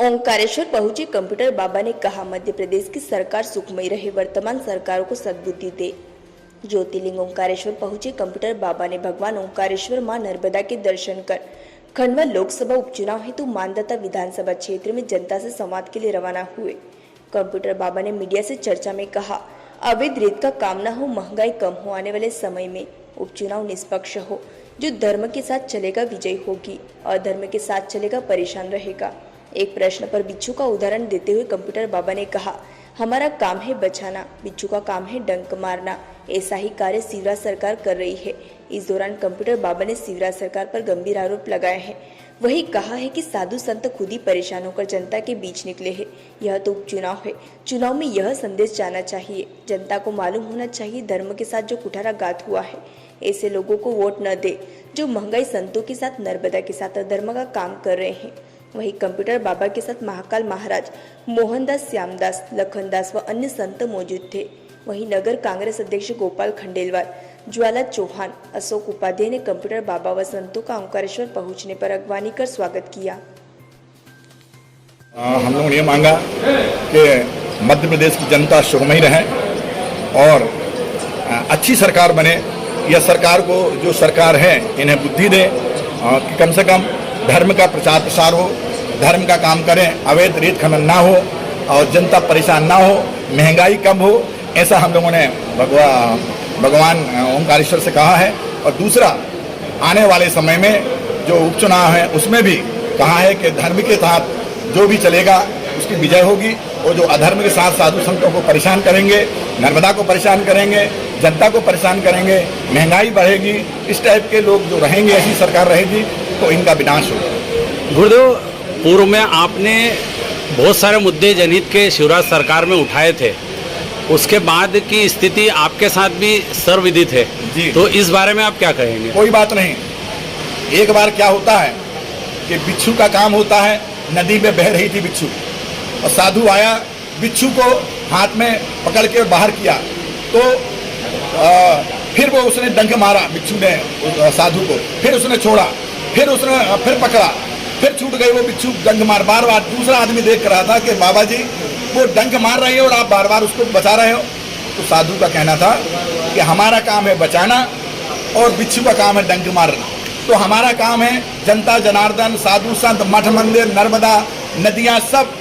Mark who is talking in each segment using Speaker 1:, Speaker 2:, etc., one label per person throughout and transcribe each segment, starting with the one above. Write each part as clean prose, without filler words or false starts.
Speaker 1: ओंकारेश्वर पहुंचे कंप्यूटर बाबा ने कहा, मध्य प्रदेश की सरकार सुखमय रहे, वर्तमान सरकारों को सद्बुद्धि दे। ज्योतिर्लिंग ओंकारेश्वर पहुंचे कंप्यूटर बाबा ने भगवान ओंकारेश्वर मां नर्मदा के दर्शन कर खंडवा लोकसभा उपचुनाव हेतु मानदाता विधानसभा क्षेत्र में जनता से संवाद के लिए रवाना हुए। कंप्यूटर बाबा ने मीडिया से चर्चा में कहा, अवैध रेत का काम न हो, महंगाई कम हो, आने वाले समय में उपचुनाव निष्पक्ष हो, जो धर्म के साथ चलेगा विजयी होगी, अधर्म के साथ चलेगा परेशान रहेगा। एक प्रश्न पर बिच्छू का उदाहरण देते हुए कंप्यूटर बाबा ने कहा, हमारा काम है बचाना, बिच्छू का काम है डंक मारना। ऐसा ही कार्य शिवराज सरकार कर रही है। इस दौरान कंप्यूटर बाबा ने शिवराज सरकार पर गंभीर आरोप लगाए हैं। वही कहा है कि साधु संत खुद ही परेशान होकर जनता के बीच निकले हैं। यह तो उपचुनाव है, चुनाव में यह संदेश जाना चाहिए, जनता को मालूम होना चाहिए धर्म के साथ जो कुठाराघात हुआ है, ऐसे लोगों को वोट न दे जो महंगाई संतों के साथ, नर्मदा के साथ अधर्म का काम कर रहे हैं। वहीं कंप्यूटर बाबा के साथ महाकाल महाराज, मोहनदास, श्यामदास, लखनदास व अन्य संत मौजूद थे। वहीं नगर कांग्रेस अध्यक्ष गोपाल खंडेलवाल, ज्वाला चौहान, अशोक उपाध्याय ने कंप्यूटर बाबा व संतों का ओंकारेश्वर पहुंचने पर अगवानी कर स्वागत किया।
Speaker 2: हम लोगों ने ये मांगा कि मध्य प्रदेश की जनता सुखमय रहे और अच्छी सरकार बने। यह सरकार को, जो सरकार है, इन्हें बुद्धि दे कि कम से कम धर्म का प्रचार प्रसार हो, धर्म का काम करें, अवैध रेत खनन ना हो और जनता परेशान ना हो, महंगाई कम हो। ऐसा हम लोगों ने भगवान ओंकारेश्वर से कहा है। और दूसरा, आने वाले समय में जो उपचुनाव है उसमें भी कहा है कि धर्म के साथ जो भी चलेगा उसकी विजय होगी, और जो अधर्म के साथ साधु संतों को परेशान करेंगे, नर्मदा को परेशान करेंगे, जनता को परेशान करेंगे, महंगाई बढ़ेगी, इस टाइप के लोग जो रहेंगे, ऐसी सरकार रहेगी तो इनका विनाश होगा।
Speaker 3: गुरुदेव, पूर्व में आपने बहुत सारे मुद्दे जनहित के शिवराज सरकार में उठाए थे, उसके बाद की स्थिति आपके साथ भी सर्वविदित है जी। तो इस बारे में आप क्या कहेंगे?
Speaker 2: कोई बात नहीं। एक बार क्या होता है कि बिच्छू का काम होता है, नदी में बह रही थी बिच्छू और साधु आया, बिच्छू को हाथ में पकड़ के बाहर किया तो फिर वो उसने डंक मारा बिच्छू ने साधु को, फिर उसने छोड़ा, फिर पकड़ा, फिर छूट गई वो बिच्छू डंक मार। बार बार दूसरा आदमी देख रहा था कि बाबा जी वो डंक मार रहे हो और आप बार बार उसको बचा रहे हो। तो साधु का कहना था कि हमारा काम है बचाना और बिच्छू का काम है डंक मारना। तो हमारा काम है जनता जनार्दन, साधु संत, मठ मंदिर, नर्मदा, नदियाँ सब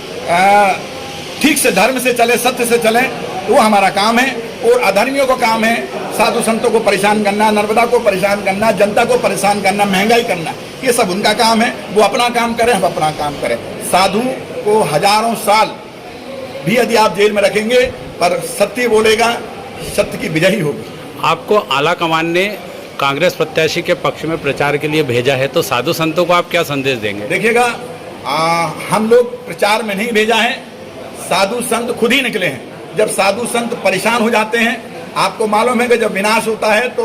Speaker 2: ठीक से धर्म से चले, सत्य से चले, वो हमारा काम है। और अधर्मियों का काम है साधु संतों को परेशान करना, नर्मदा को परेशान करना, जनता को परेशान करना, महंगाई करना, ये सब उनका काम है। वो अपना काम करें, हम अपना काम करें। साधु को हजारों साल भी यदि आप जेल में रखेंगे पर सत्य बोलेगा, सत्य की विजय होगी।
Speaker 3: आपको आला कमान ने कांग्रेस प्रत्याशी के पक्ष में प्रचार के लिए भेजा है, तो साधु संतों को आप क्या संदेश देंगे?
Speaker 2: देखिएगा, हम लोग प्रचार में नहीं भेजा है, साधु संत खुद ही निकले हैं। जब साधु संत परेशान हो जाते हैं, आपको मालूम है कि जब विनाश होता है तो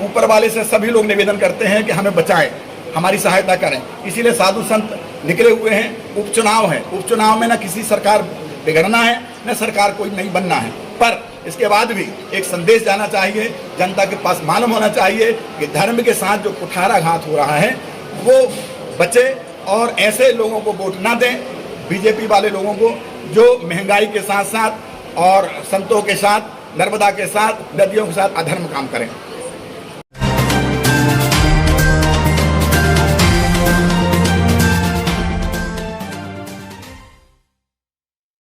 Speaker 2: ऊपर वाले से सभी लोग निवेदन करते हैं कि हमें बचाएं, हमारी सहायता करें। इसीलिए साधु संत निकले हुए हैं। उपचुनाव है, उपचुनाव में न किसी सरकार बिगड़ना है, न सरकार कोई नहीं बनना है, पर इसके बाद भी एक संदेश जाना चाहिए, जनता के पास मालूम होना चाहिए कि धर्म के साथ जो कुठाराघात हो रहा है वो बचे और ऐसे लोगों को वोट ना दें, बीजेपी वाले लोगों को, जो महंगाई के साथ साथ और संतों के साथ, नर्मदा के साथ, नदियों के साथ अधर्म काम करें।